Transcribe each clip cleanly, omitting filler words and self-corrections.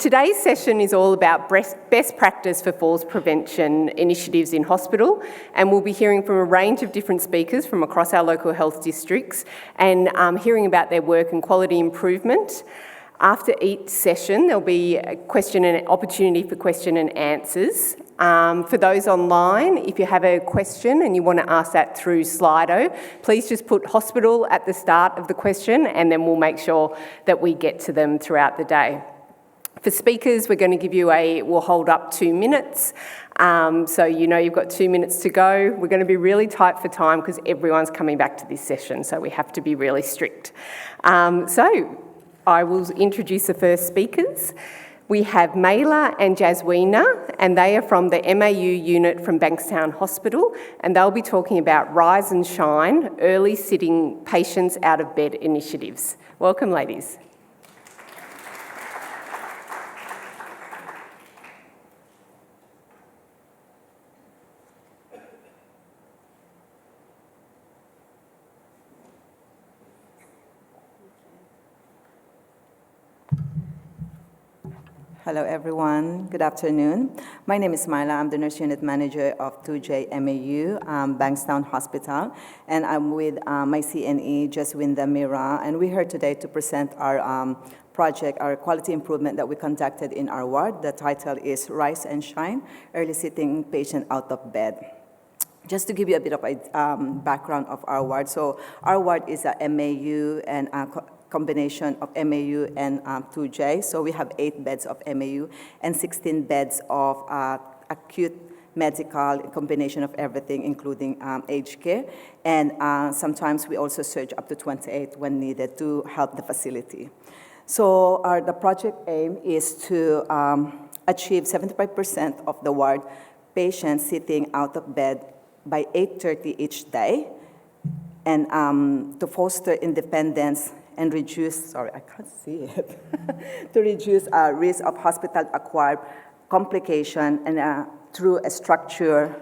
Today's session is all about best practice for falls prevention initiatives in hospital, and we'll be hearing from a range of different speakers from across our local health districts and hearing about their work and quality improvement. After each session, there'll be a opportunity for question and answers. For those online, if you have a question and you want to ask that through Slido, please just put hospital at the start of the question and then we'll make sure that we get to them throughout the day. For speakers, we're going to give you we'll hold up 2 minutes. So you know you've got 2 minutes to go. We're going to be really tight for time because everyone's coming back to this session, so we have to be really strict. So I will introduce the first speakers. We have Mayla and Jaswinder, and they are from the MAU unit from Bankstown Hospital, and they'll be talking about Rise and Shine, early sitting patients out of bed initiatives. Welcome, ladies. Hello everyone, good afternoon. My name is Mayla, I'm the Nurse Unit Manager of 2J MAU, Bankstown Hospital, and I'm with my CNE, Jaswinder, Mehra, and we're here today to present our project, our quality improvement that we conducted in our ward. The title is Rise and Shine, Early Sitting Patient Out of Bed. Just to give you a bit of a background of our ward. So our ward is a MAU and combination of MAU and 2J. So we have 8 beds of MAU and 16 beds of acute medical, combination of everything, including aged care. And sometimes we also surge up to 28 when needed to help the facility. So the project aim is to achieve 75% of the ward patients sitting out of bed by 8:30 each day, and to foster independence and reduce, sorry, I can't see it, to reduce risk of hospital-acquired complication and through a structured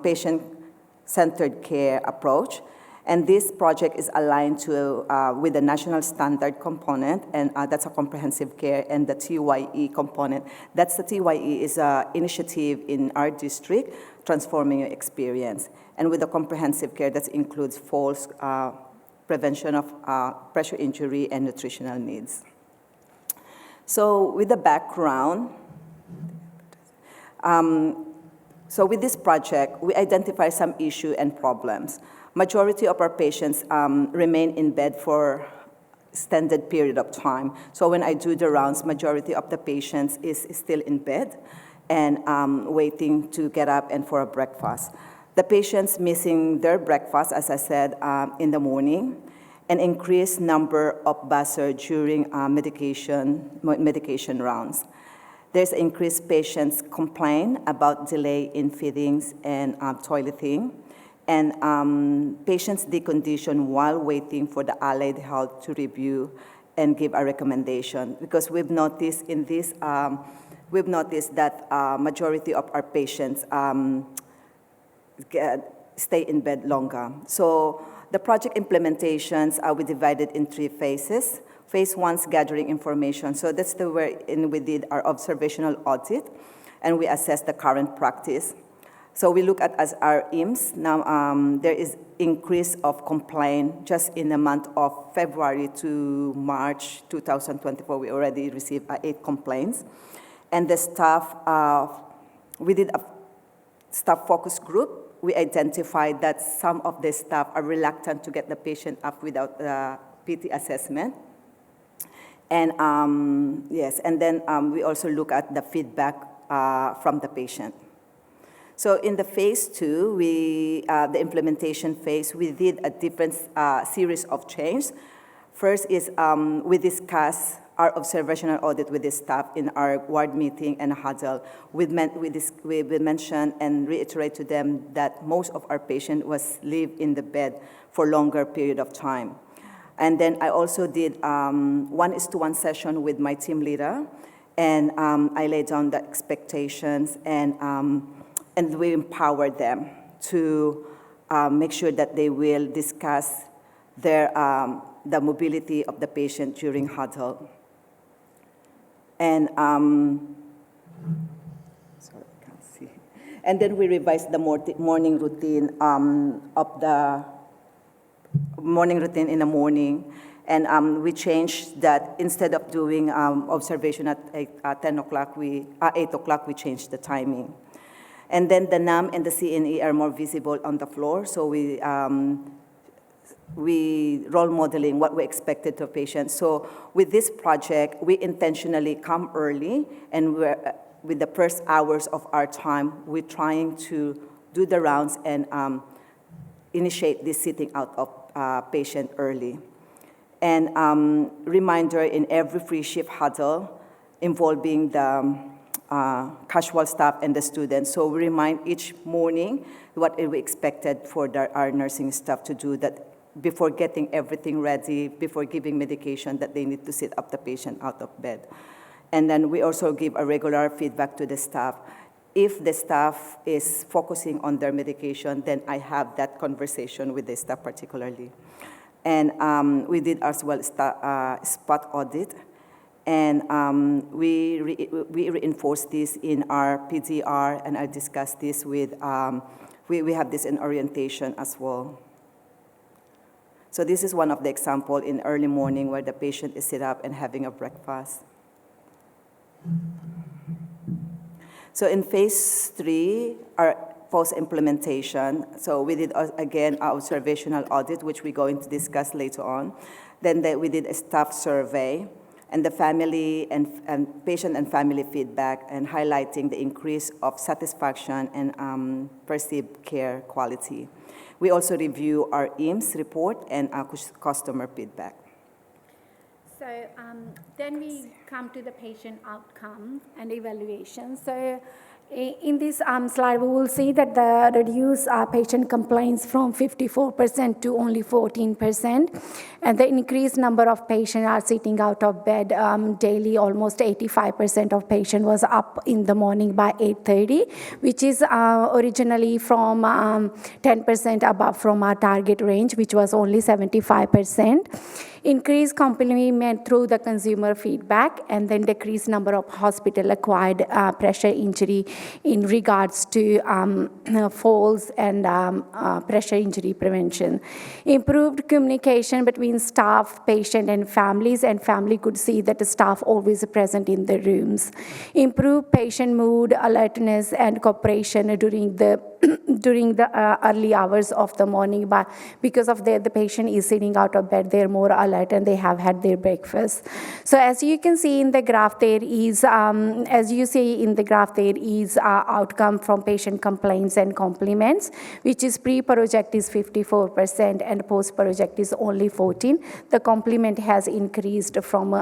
patient-centered care approach. And this project is aligned to with the national standard component, and that's a comprehensive care, and the TYE component. That's the TYE is an initiative in our district, Transforming Your Experience. And with the comprehensive care, that includes falls, prevention of pressure injury and nutritional needs. So with the background, so with this project, we identify some issue and problems. Majority of our patients remain in bed for extended period of time. So when I do the rounds, majority of the patients is still in bed and waiting to get up and for a breakfast. The patients missing their breakfast, as I said, in the morning, an increased number of buzzer during medication rounds. There's increased patients complain about delay in feedings and toileting, and patients decondition while waiting for the allied health to review and give a recommendation. Because we've noticed in this, we've noticed that majority of our patients stay in bed longer. So the project implementations we divided in 3 phases. Phase 1's gathering information. So that's the where we did our observational audit, and we assessed the current practice. So we look at as our IMS. Now there is increase of complaint just in the month of February to March 2024. We already received 8 complaints. And the staff, we did a staff focus group. We identified that some of the staff are reluctant to get the patient up without the PT assessment. And yes, and then we also look at the feedback from the patient. So in the phase 2, the implementation phase, we did a different series of changes. First is we discuss our observational audit with the staff in our ward meeting and huddle. We mentioned and reiterate to them that most of our patients was live in the bed for longer period of time. And then I also did 1:1 session with my team leader, and I laid down the expectations, and we empowered them to make sure that they will discuss their the mobility of the patient during huddle. And sorry, I can't see. And then we revised the morning routine in the morning. And we changed that instead of doing observation at 8 o'clock, we changed the timing. And then the NAM and the CNE are more visible on the floor, so we role modeling what we expected of patients. So with this project, we intentionally come early, and with the first hours of our time, we're trying to do the rounds and initiate this sitting out of patient early. And reminder in every free shift huddle involving the casual staff and the students. So we remind each morning what we expected for our nursing staff to do, that before getting everything ready, before giving medication, that they need to sit up the patient out of bed. And then we also give a regular feedback to the staff. If the staff is focusing on their medication, then I have that conversation with the staff particularly. And we did as well spot audit, and we reinforce this in our PDR, and I discussed this with, we have this in orientation as well. So this is one of the example in early morning where the patient is sit up and having a breakfast. So in phase 3, our post-implementation, so we did, again, our observational audit, which we're going to discuss later on. Then we did a staff survey, and the family and patient and family feedback, and highlighting the increase of satisfaction and perceived care quality. We also review our IMSS report and our customer feedback. So then we come to the patient outcome and evaluation. So in this slide, we will see that the reduced patient complaints from 54% to only 14%. And the increased number of patients are sitting out of bed daily. Almost 85% of patients was up in the morning by 8:30, which is originally from 10% above from our target range, which was only 75%. Increased complement through the consumer feedback, and then decreased number of hospital-acquired pressure injury in regards to falls and pressure injury prevention. Improved communication between staff, patient, and families, and family could see that the staff always present in the rooms. Improved patient mood, alertness, and cooperation during the early hours of the morning, but because of the patient is sitting out of bed, they're more alert and they have had their breakfast. So as you can see in the graph, there is outcome from patient complaints and compliments, which is pre-project is 54% and post-project is only 14. The compliment has increased from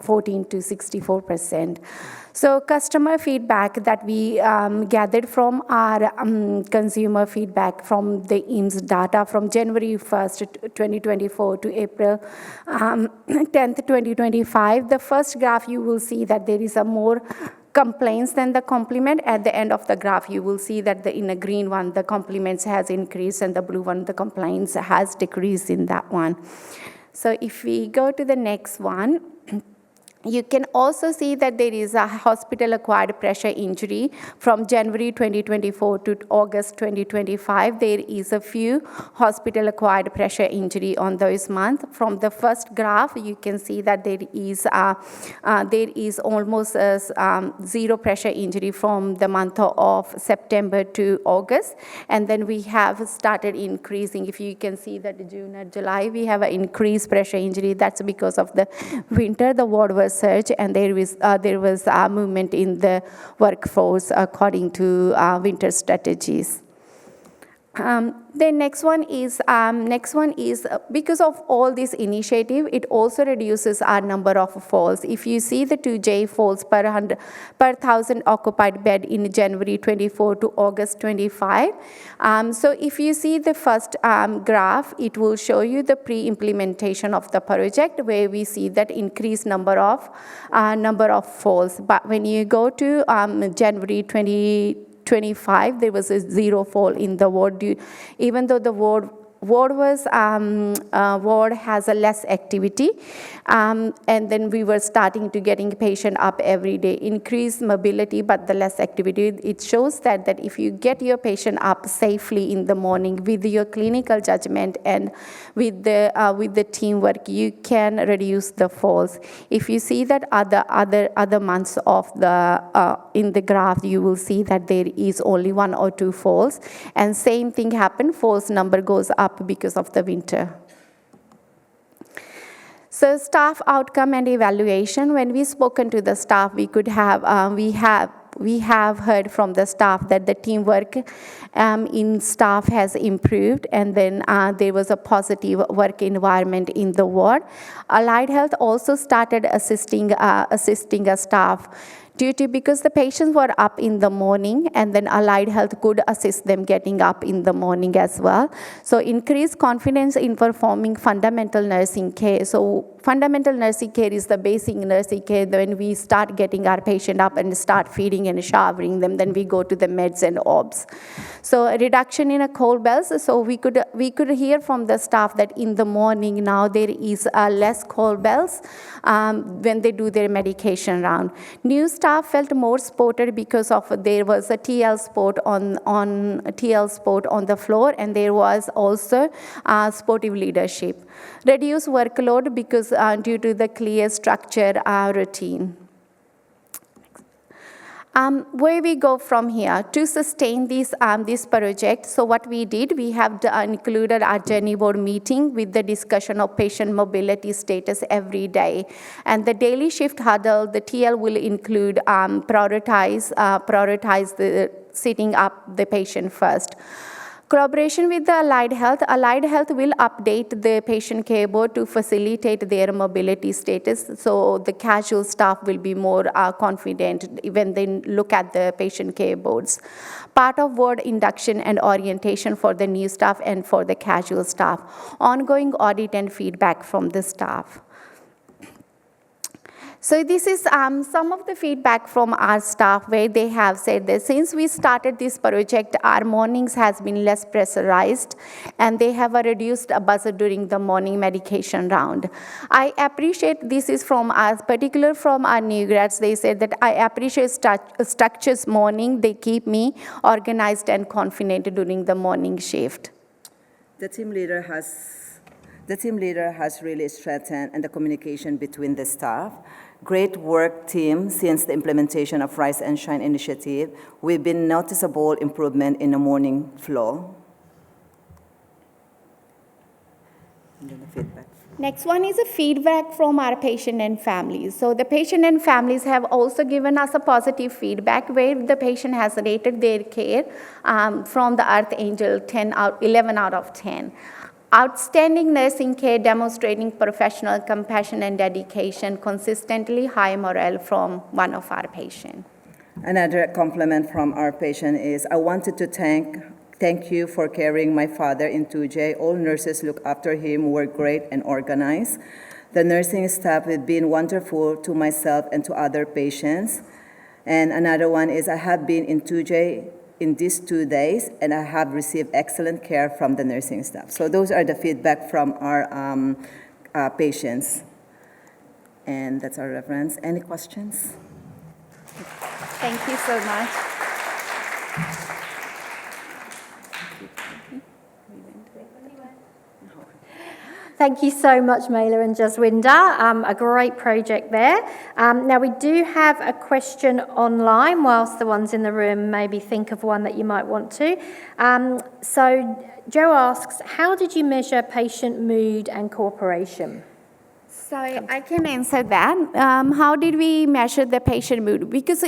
14 to 64%. So customer feedback that we gathered from our consumer feedback from the IMSS data from January 1st, 2024 to April 10th, 2025. The first graph, you will see that there is a more complaints than the compliment. At the end of the graph, you will see that in the green one, the compliments has increased, and the blue one, the complaints has decreased in that one. So if we go to the next one, you can also see that there is a hospital-acquired pressure injury from January 2024 to August 2025. There is a few hospital-acquired pressure injury on those months. From the first graph, you can see that there is almost zero pressure injury from the month of September to August. And then we have started increasing. If you can see that June and July, we have an increased pressure injury. That's because of the winter, the ward was surge, and there was a movement in the workforce according to winter strategies. The next one is because of all this initiative, it also reduces our number of falls. If you see the 2J falls per 1,000 occupied bed in January 24 to August 25. So if you see the first graph, it will show you the pre-implementation of the project, where we see that increased number of falls. But when you go to January 2025, there was a zero fall in the ward, even though the ward ward has a less activity, and then we were starting to getting patient up every day. Increased mobility, but the less activity. It shows that if you get your patient up safely in the morning with your clinical judgment and with the teamwork, you can reduce the falls. If you see that other months of the in the graph, you will see that there is only 1 or 2 falls, and same thing happened. Falls number goes up because of the winter. So staff outcome and evaluation. When we spoken to the staff, we could have we have heard from the staff that the teamwork in staff has improved, and then there was a positive work environment in the ward. Allied Health also started assisting a staff because the patients were up in the morning, and then Allied Health could assist them getting up in the morning as well. So increased confidence in performing fundamental nursing care. So fundamental nursing care is the basic nursing care. When we start getting our patient up and start feeding and showering them, then we go to the meds and OBS. So a reduction in cold bells. So we could hear from the staff that in the morning now there is less cold bells when they do their medication round. New staff felt more supported because of there was a TL sport on the floor, and there was also sportive leadership. Reduced workload because due to the clear structure routine. Where we go from here to sustain this project. So what we did, we have included our journey board meeting with the discussion of patient mobility status every day. And the daily shift huddle, the TL will include prioritize the sitting up the patient first. Collaboration with the Allied Health. Allied Health will update the patient care board to facilitate their mobility status, so the casual staff will be more confident when they look at the patient care boards. Part of ward induction and orientation for the new staff and for the casual staff. Ongoing audit and feedback from the staff. So this is some of the feedback from our staff, where they have said that since we started this project, our mornings has been less pressurized, and they have a reduced buzz during the morning medication round. I appreciate, this is from us, particular from our new grads, they said that I appreciate structures morning, they keep me organized and confident during the morning shift. The team leader has really strengthened and the communication between the staff. Great work, team. Since the implementation of Rise and Shine initiative, we've been noticeable improvement in the morning flow. And then the feedback. Next one is a feedback from our patient and families. So the patient and families have also given us a positive feedback where the patient has rated their care from the Earth Angel 11 out of 10. Outstanding nursing care demonstrating professional compassion and dedication, consistently high morale from one of our patients. Another compliment from our patient is, I wanted to thank you for carrying my father in 2J. All nurses look after him, were great and organized. The nursing staff have been wonderful to myself and to other patients. And another one is, I have been in 2J in these 2 days, and I have received excellent care from the nursing staff. So those are the feedback from our patients. And that's our reference. Any questions? Thank you so much. Thank you so much, Mayla and Jaswinder. A great project there. Now, we do have a question online, whilst the ones in the room maybe think of one that you might want to. So Joe asks, how did you measure patient mood and cooperation? So I can answer that. How did we measure the patient mood? Because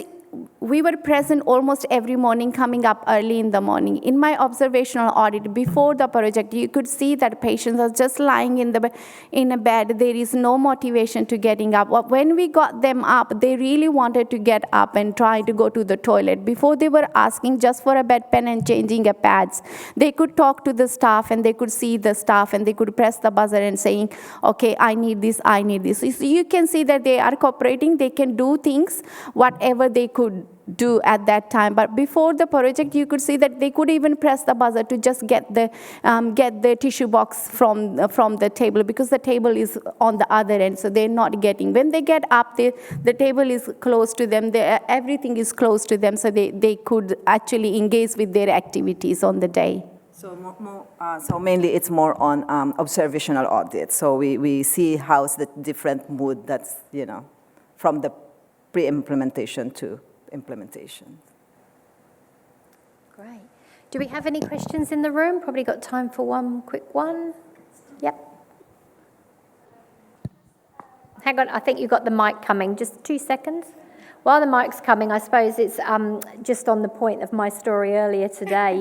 we were present almost every morning, coming up early in the morning. In my observational audit before the project, you could see that patients are just lying in a bed. There is no motivation to getting up. When we got them up, they really wanted to get up and try to go to the toilet. Before, they were asking just for a bedpan and changing a pads. They could talk to the staff, and they could see the staff, and they could press the buzzer and saying, okay, I need this, I need this. So you can see that they are cooperating. They can do things, whatever they could do at that time. But before the project, you could see that they could even press the buzzer to just get the tissue box from the table, because the table is on the other end, so they're not getting. When they get up, the table is close to them, everything is close to them, so they could actually engage with their activities on the day. So mainly it's more on observational audit. So we see how's the different mood that's, from the pre-implementation to implementation. Great. Do we have any questions in the room? Probably got time for one quick one. Yep. Hang on, I think you've got the mic coming. Just 2 seconds. While the mic's coming, I suppose it's just on the point of my story earlier today,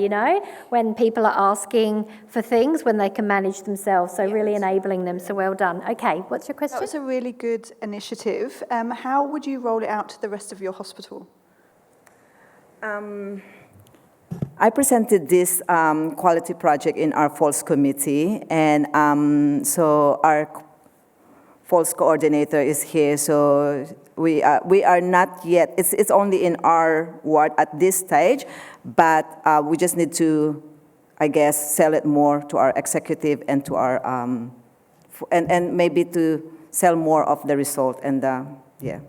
when people are asking for things when they can manage themselves, so really enabling them, so well done. Okay, what's your question? That was a really good initiative. How would you roll it out to the rest of your hospital? I presented this quality project in our Falls committee, and so our Falls coordinator is here, so we are not yet, it's only in our ward at this stage, but we just need to, I guess, sell it more to our executive and to our, and maybe to sell more of the result, and yeah.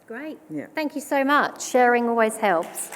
Great. Yeah. Thank you so much. Sharing always helps.